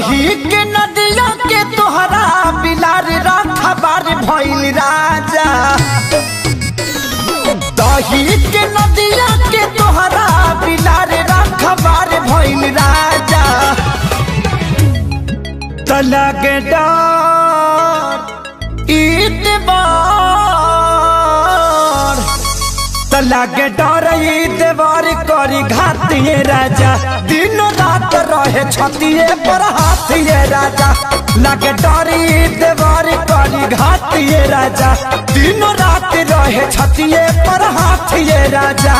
दही के नदिया के तोहरा बिलार रखबार भइल राजा। दही के नदिया के तोहरा बिलार रखबार भइल राजा। तलगे डर ईदवार, तलगे डर ईदवार करी घातिए राजा। दिन रात रहे छतिए पर हाथिए राजा। लगे डर ईदवार करी घातिए राजा। दिन रात रहे छतिए पर हाथिए राजा।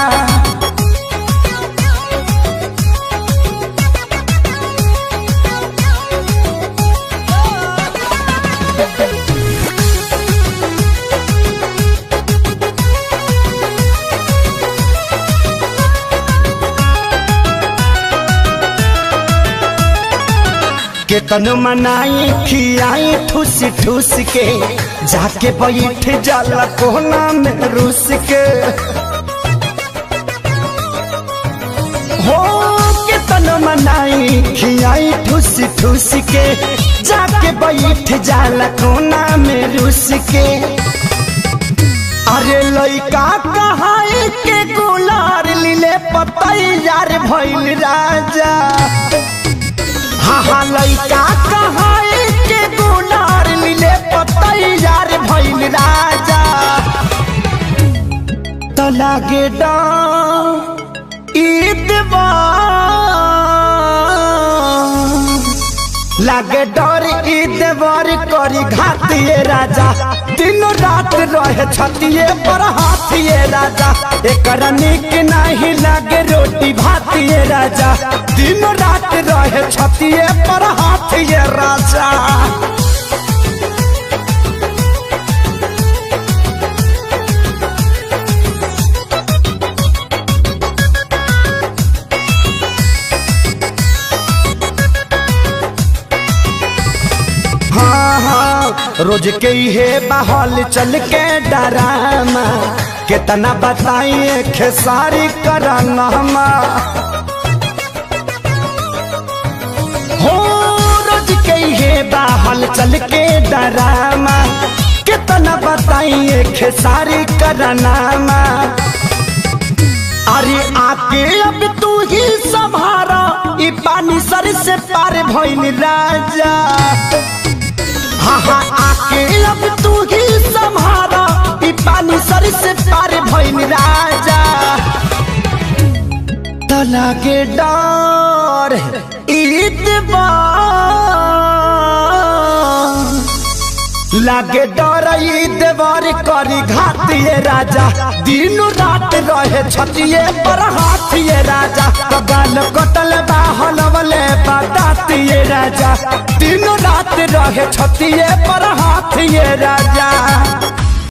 केतन मनाई खियाई ठूस ठूस के, जाके बैठ जाला कोना में रूस के। हो केतन मनाई खियाई ठूस ठूस के, जाके बैठ जाला कोना में रूस के। अरे लइका कहाई के गुलार लीले पतैयार भइल राजा। हाँ लइका कहाई के गुलार लीले पतैयार भइल राजा। तो लागे डर ईदवार, लागे डर ईदवार करी घातिए राजा। दिन रात रहे छतिए पर हाथिए राजा। एकरा निक नहीं लागे रोटी भातिए राजा। दिन रात रहे छतिए पर हाथिए राजा। रोज के हे बहल चल के डरामा, कितना बताइए खेसारी कराना। हो रोज के हे बहल चल के डरामा, कितना बताइए खेसारी कराना। अरे आके अब तू ही संभारा, ई पानी सर से पार भइल राजा। हाँ आके अब तू ही संभारा, ई पानी सर से पार भइल राजा। तो लागे डर ईदवार, लागे डर ईदवार करी घातिए राजा। दिन रात रहे छतिए पर हाथिए राजा। तो गाल कटल बाहलवले बतातिए राजा। दिन रात रहे छतिए पर हाथिए राजा।